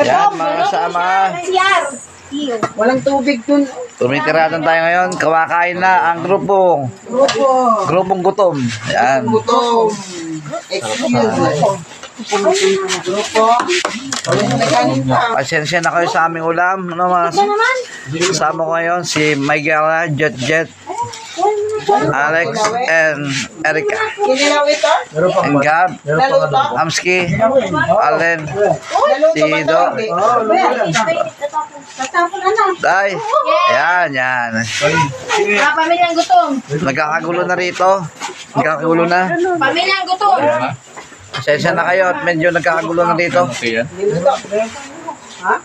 Yan, mga kasama. Walang tubig dun. Tumitiratan tayo ngayon. Kawakain na ang grupong. Grupong gutom. Yan. Gutom. Excuse me. Grupo. Pasensya na kayo sa aming ulam. Ano mga kasama ko ngayon si Miguel, Jet, Alex, and Erica. Kinilaw ito? And Gab, Naluto? Amski, Allen, Naluto si ba ito? Do. Day. Yan. Pamilyang gutom. Nagkakagulo na rito. Nagkakagulo na. Pamilyang gutom. Pasensya na kayo at medyo nagkakagulo na rito. Niluto. Ha?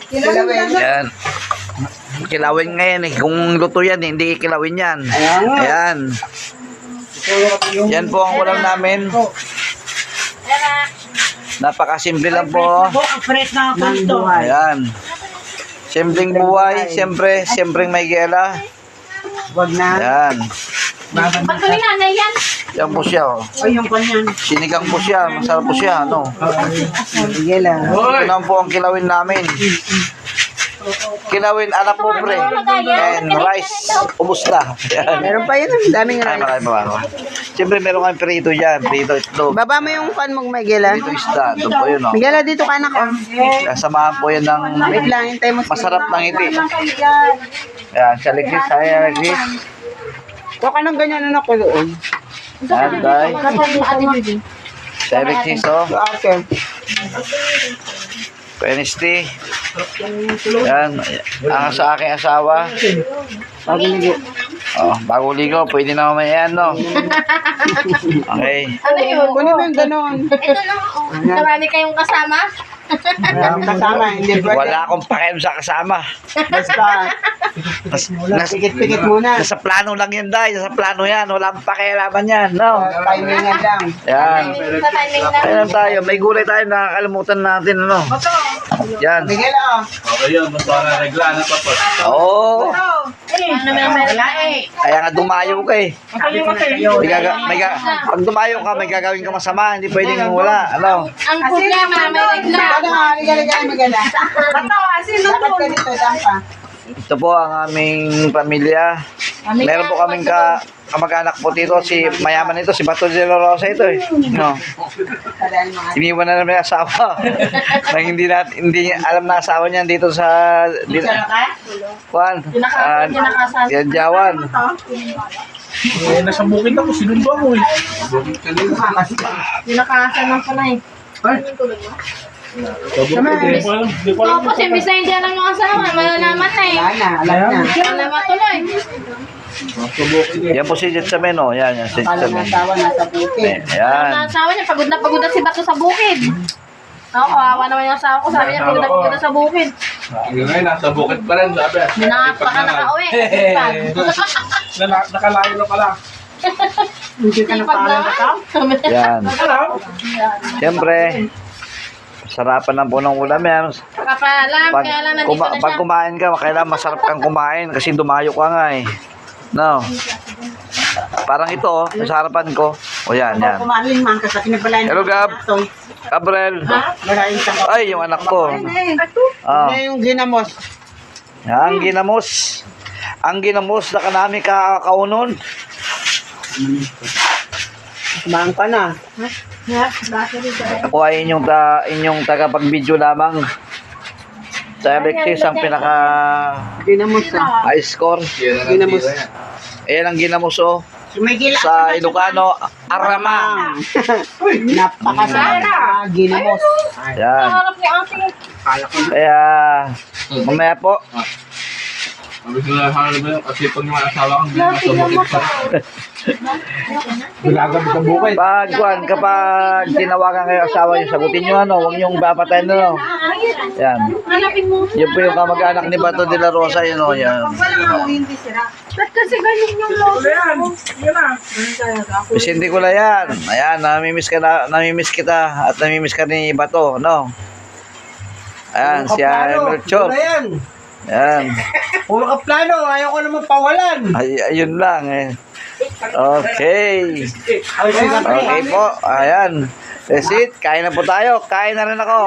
Kilawin. Yan. Kilawin ngayon eh. Kung luto yan, hindi kilawin yan. Ayan. Yan po ang ulam namin. Napakasimple lang po. Ng buhay. Ayan. Simpleng buhay. Siyempre may gela. Wag na. Ayan. Ba't kami nanay yan? Yan po siya. Oh. O yung kanyan. Sinigang po siya. Masarap po siya. Ano? Sige lang. Ito naman po ang kilawin namin. Kilawin ala pobre. And rice. Ubus na. Ayan. Meron pa yun. Daming Ay, rice. marami. Siyempre meron kami prito dyan. Prito itlog. Baba mo yung fan mong Miguel. Prito isda. Doon po yun. Oh. Miguel, dito ka na ka. Kasamahan po yan ng Wait lang, hintay mo. masarap ng ngiti. Ayan. Sa Alexis. Hi Alexis. Huwag ka ng ganyan anak ko doon. Ayan, day. Ate Bibi. Sa Alexis, oh. Okay. Wednesday. Yan. Ang sa aking asawa. Pag-ligo. Oh, bago ligo, pwede na mamaya yan, no? Okay. Ano yun? Kunin mo yung ganon. Ito lang. Oh. Marami kayong kasama? Kasama, hindi pwede. Wala akong pakialam sa kasama. Basta, pikit-pikit muna. Nasa plano lang yan, day. Nasa plano yan. Wala akong pakialaman yan, no? Timingan lang. Yan. Sa timing lang. Ayan tayo. May gulay tayo. Nakakalimutan natin, ano? Yan. Miguel, oh. Okay yun, basta na regla na tapos. Oo. Ano naman ang wala eh. Kaya nga dumayo ka eh. Pag dumayo ka, may gagawin ka masama. Hindi pwedeng wala. Ano? Ang problema, may regla. Ano nga, liga-liga, Miguel. Dapat ka dito, dampa. Ito po ang aming pamilya. Meron po kaming kamag-anak po dito. Si mayaman ito, si Bato de la Rosa ito eh. No. Iniwan na namin yung asawa. Na hindi niya alam na asawa niya dito sa Juan. Yan Jawan. Eh, nasa bukid ako, sinundo ako eh. Dinakasan ng panay. Sa bukid eh. Di ko alam. Tapos imbis na hindi alam yung asawa, malalaman na eh. Wala na, alam na. Alamat tuloy. Sa bukid eh. Yan po si Jetsamen oh. Yan si Alam na Jetsamen. asawa, nasa bukid. Yan. Ang asawa niya, pagod na si Bato sa bukid. Ako, kawawa naman yung asawa ko. Sabi niya, pagod na sa bukid. Yun ngayon, nasa bukid pa rin, sabi. Hindi na pa ka nakauwi. Nakalayo na pala. Hindi ka na paalam na ka? Yan. Siyempre, sarapan ng punong ulam yan. Kapalam, Pag, kaya lang nandito na pag siya. kumain ka, kailangan masarap kang kumain kasi dumayo ka nga eh. No. Parang ito oh, sa harapan ko. O yan. Kumain man ka sa kinabalayan. Hello, Gab. Gabriel. Maraming tao. Ay, yung anak ko. Ah. Ano yung ginamos? Ang ginamos. Ang ginamos na kanami kakaunon. Bang ka na. Ako ay inyong tagapag-video lamang. Sa Alexis ang pinaka Ginamos ah. high score. Ginamos. Ayan ang ginamos oh. Sumigil Sa Ilocano, Aramang. Napakasarap na ginamos. Yan. Harap ni ate. Kaya, mamaya po. Sabi ko na hanap mo yun, kasi pag yung asawa ko, hindi nasa bukid pa rin. Bilagam sa bukid. Kapag tinawagan kayo asawa niyo, sagutin niyo ano, huwag niyong papatayin no. Yan. Hanapin mo. Yun po yung kamag-anak ni Bato de la Rosa, yun o, yan. Ba't kasi ganyan yung logo? Vicente ko lang yan. Ayan, namimiss kita at namimiss ka ni Bato, no? Ayan, si Melchor. Ayan. Puro ka plano, ayaw ko naman pawalan. Ayun lang eh. Okay. Okay po, ayan. That's it. Kain na po tayo. Kain na rin ako.